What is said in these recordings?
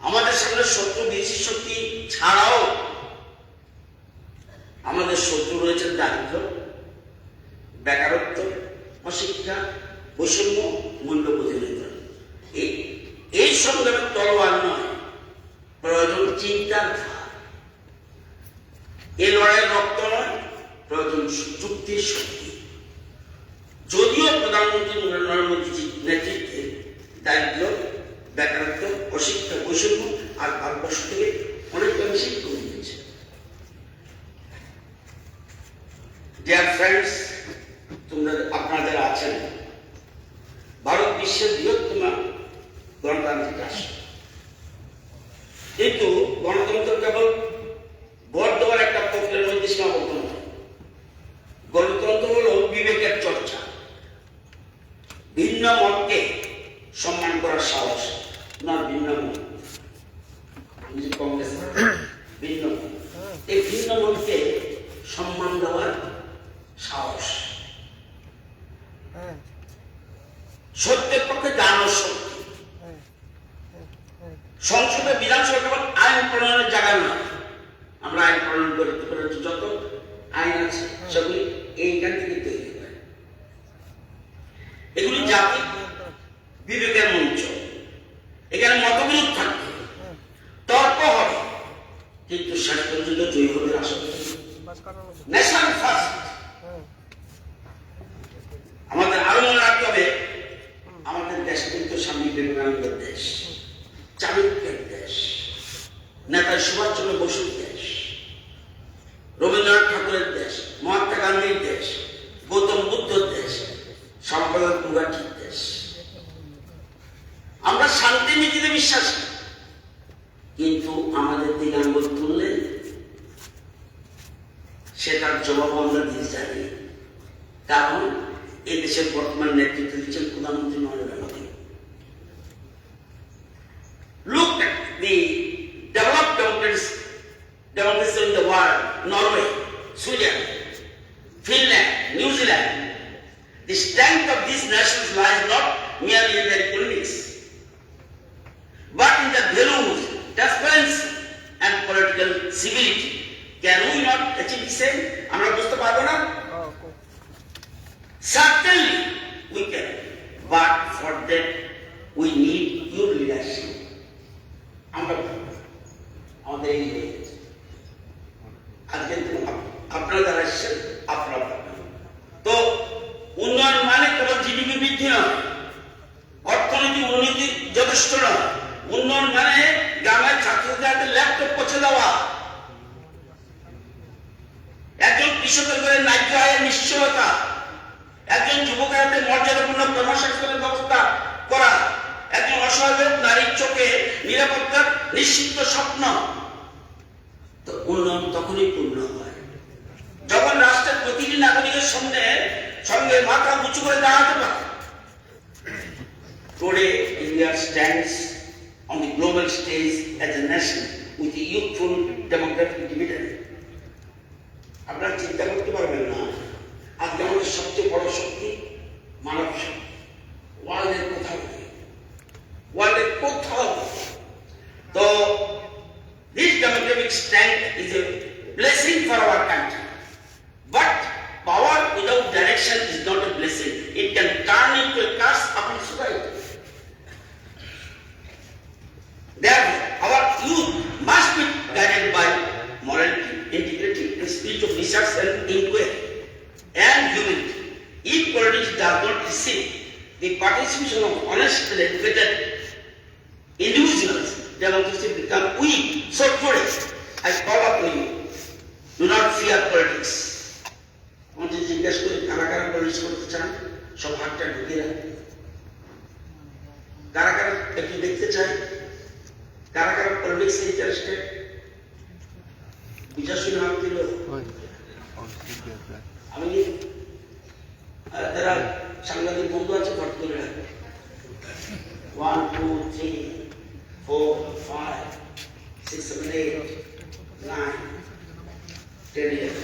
আমাদের সামনে শত্রু বিদেশি শক্তি ছাড়াও আমাদের শত্রু রয়েছে দারিদ্র, বেকারত্ব, অশিক্ষা, বৈষম্য, মূল্যবোধহীনতা। এই সংগ্রামের তলোয়ার নয়, প্রয়োজন চিন্তার ধার। এই লড়াইয়ের রক্ত নয়, প্রয়োজন যুক্তির শক্তি। যদিও প্রধানমন্ত্রী নরেন্দ্র মোদীজির নেতৃত্বে দারিদ্র, বেকারত্ব, অশিক্ষা, বৈষম্য আর ভারতবর্ষ থেকে অনেকটা বেশি কমে গেছে। ডিয়ার ফ্রেন্ডস, আপনারা যারা আছেন, ভারত বিশ্বের বৃহত্তম গণতান্ত্রিক রাষ্ট্র, কিন্তু গণতন্ত্র কেবল ভোট দেওয়ার একটা প্রক্রিয়ার মধ্যে সীমাবদ্ধ নয়। গণতন্ত্র হল বিবেকের চর্চা, ভিন্ন মতকে সম্মান করার সাহস, না ভিন্ন মত। কংগ্রেস ভিন্ন মত, এই ভিন্ন মতকে সম্মান দেওয়ার সাহস। সত্যের পক্ষে দান শক্তি। সংসদে বিধানসভা কেবল আইন প্রণয়নের জায়গা নয়। আমরা আইন প্রণয়ন করতে পেরেছি, যত আইন আছে সেগুলি এইখান থেকে তৈরি হয়। এগুলি জাতি বিবেকের মঞ্চ। এখানে মতবিরোধ থাকবে, তর্ক হবে, কিন্তু শেষ পর্যন্ত জয়ী হবে রাষ্ট্র। Nation first. আমাদের আরো মনে রাখতে হবে, আমাদের দেশ কিন্তু স্বামী বিবেকানন্দের দেশ, চাণক্যের দেশ, নেতাজি সুভাষচন্দ্র বসুর দেশ, রবীন্দ্রনাথ ঠাকুরের দেশ, মহাত্মা গান্ধীর দেশ, গৌতম বুদ্ধের দেশ, সম্পাদক মুখার্জির দেশ। আমরা শান্তি নীতিতে বিশ্বাসী, কিন্তু আমাদের দিকে আঙ্গুল তুললে সেটার জবাব আমরা দিতে জানি। কারণ এই দেশের বর্তমান নেতৃত্ব দিচ্ছেন প্রধানমন্ত্রী Narendra Modi. Look at the developed democracies in the world: Norway, Sweden, Finland, New Zealand. The strength of these nations lies not merely in their economics, but in the values, transparency, and political civility. Can we not achieve the same? আমরা বুঝতে পারবো না? Certainly we can, but for that we need your leadership. আমাদের এই আজকে আপনারা যারা এসেছেন, আপনারা তো উন্নয়ন মানে কেবল জিডিপি বৃদ্ধি নয়, অর্থনীতি উন্নতি যথেষ্ট নয়। উন্নয়ন মানে গ্রামের ছাত্রছাত্রীদের ল্যাপটপ পৌঁছে দেওয়া, একজন কৃষকের ঘরে ন্যায্য আয়ের নিশ্চয়তা, একজন যুবকের মর্যাদাপূর্ণ কর্মসংস্থানের ব্যবস্থা করা, একজন অসহায় নারীর চোখে নিরাপত্তার নিশ্চিত স্বপ্ন। তো উন্নয়ন তখনই পূর্ণ হয় যখন রাষ্ট্রের প্রতিটি নাগরিকের সঙ্গে মাথা উঁচু করে দাঁড়াতে পারে। Today India stands on the global stage as a nation with a youthful democratic dividend. আপনারা চিন্তা করতে পারবেন না, আজকে আমাদের সবচেয়ে বড় শক্তি মানব শক্তি। ওয়ার্ল্ডের কোথাও তো this democratic strength is a blessing for our country, but power without direction is not a blessing. It can turn into a curse upon society. Therefore, our youth must be guided by morality, integrity, and spirit of research and inquiry, and humility. If politics does not receive the participation of honest and educated individuals, democracy become weak. So today, I call upon you, do not fear politics. আমাদের জিজ্ঞাসা করি কারা কারা politics করতে চান, সব হাতটা ঢুকিয়ে রাখবে। কারা কারা একটু দেখতে চাই, কারা কারা পলিটিক্স ইন্টারেস্টেড, বুঝাশুন হাত দিল। আমি যারা সাংবাদিক বন্ধু আছে ঘট করে রাখবে। 1, 2, 3, 4, 5, 6, 7, 8, 9, 10 years.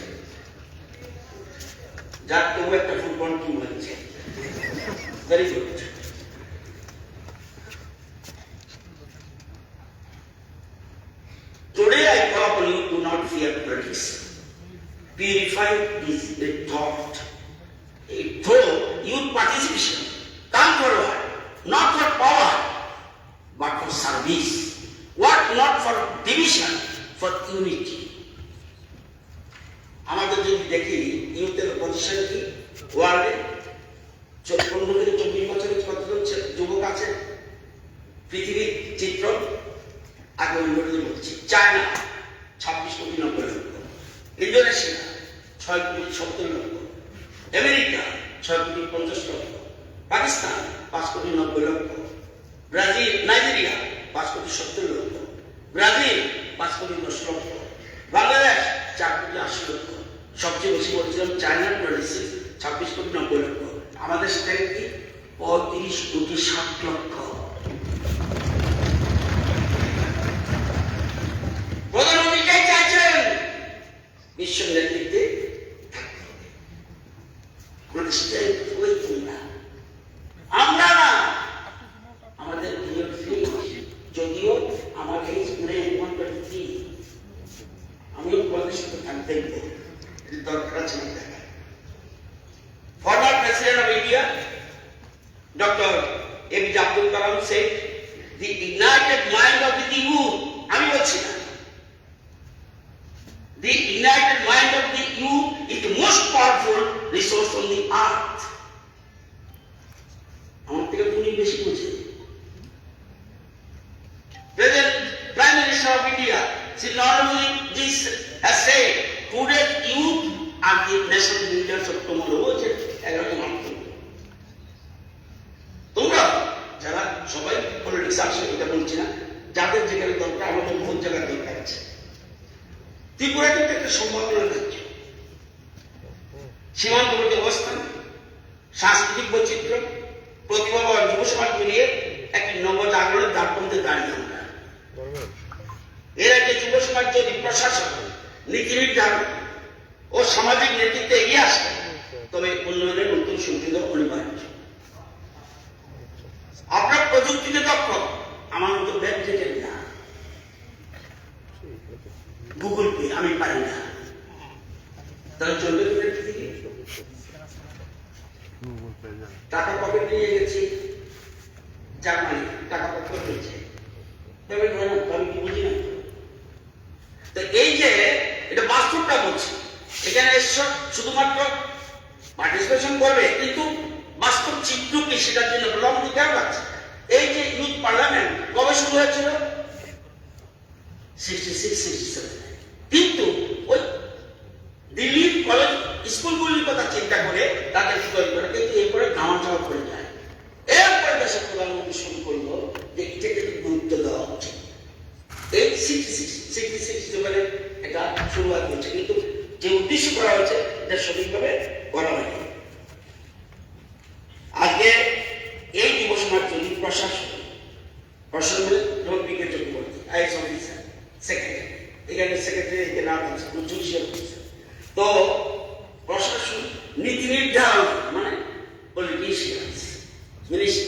যার তবু একটা ফুটবল টিম হয়েছে। Very good. not fear politics. Purify is a thought. Through youth participation, come forward, not for power, but for service. Work not for division, for unity. আমাদের যদি দেখি ইউথের পজিশন কি ওয়ার্ল্ডে 15 থেকে 24 বছরের কতজন যুবক আছে পৃথিবীর চিত্র আগে উন্নতি বলছি চায়না 26 কোটি 90 লক্ষ ইন্দোনেশিয়া 6 কোটি 70 লক্ষ আমেরিকা 6 কোটি 50 লক্ষ পাকিস্তান 5 কোটি 90 লক্ষ ব্রাজিল নাইজেরিয়া 5 কোটি 70 লক্ষ ব্রাজিল 5 কোটি 10 লক্ষ বাংলাদেশ 4 কোটি 80 লক্ষ সবচেয়ে বেশি বলছিলাম চায়না 26 কোটি 90 লক্ষ আমাদের স্টেট কি 35 কোটি 60 লক্ষ প্রধানমন্ত্রী চাইছেন বিশ্ব নেতৃত্বে আমরা না আমাদের যদিও আমার এই স্কুলে আমি তোমাদের সাথে থাকতেই দরকার আছে Former President of India, Dr. APJ Abdul Kalam said, the ignited mind of the youth, আমি বলছি না, the ignited mind of the youth is the most powerful resource on the earth. আমার থেকে তুমি বেশি বুঝে Present Prime Minister of India, Sri Narendra Modi has said, today's youth are the national leaders of tomorrow. তোমরা যারা সবাই politics আসে এটা বলছি না যাদের যেখানে দরকার আমাদের বহু জায়গায় দরকার আছে ত্রিপুরা কিন্তু একটা সম্ভাবনার রাজ্য সীমান্তবর্তী অবস্থান সাংস্কৃতিক বৈচিত্র্য প্রতিভাবান যুব সমাজ মিলিয়ে একটি নবজাগরণের দ্বারপ্রান্তে দাঁড়িয়ে আমরা এর আগে যুব সমাজ যদি প্রশাসন নীতি নির্ধারণ ও সামাজিক নেতৃত্বে এগিয়ে আসে তবে উন্নয়নের নতুন সুবিধা অনিবার্য আপনার প্রযুক্তিতে দক্ষ আমার মতো ব্যাংক থেকে না গুগল পে আমি পারি না তাহলে চলবে টাকা পকেট নিয়ে গেছি জার্মানি টাকা পকেট হয়েছে আমি কি বুঝি না তো এই যে এটা বাস্তবটা বলছি এখানে শুধুমাত্র পার্টিসিপেশন করবে কিন্তু বাস্তব চিত্র কি সেটার জন্য প্রধানমন্ত্রী কেন লাগছে এই যে ইউথ পার্লামেন্ট কবে শুরু হয়েছিল 66-67 কিন্তু ওই দিল্লির কলেজ স্কুলগুলির কথা চিন্তা করে তাদের তৈরি করে কিন্তু এরপরে ধামা চাওয়া করে যায় এরপরে দেশের প্রধানমন্ত্রী শুরু করলো যে এটাকে গুরুত্ব দেওয়া হচ্ছে এই 66-67 এটা শুরুয়াত হচ্ছে কিন্তু যে উদ্দেশ্য করা হয়েছে এটা সঠিকভাবে করা হয়নি আজকে এই যুব সমাজ যদি প্রশাসন যেমন বিকেট চক্রবর্তী আইএস অফিসার সেক্রেটারি এখানে সেক্রেটারি এখানে আছে জুডিশিয়াল অফিসার তো প্রশাসন নীতি নির্ধারণ মানে পলিটিশিয়ানস মিনিস্টার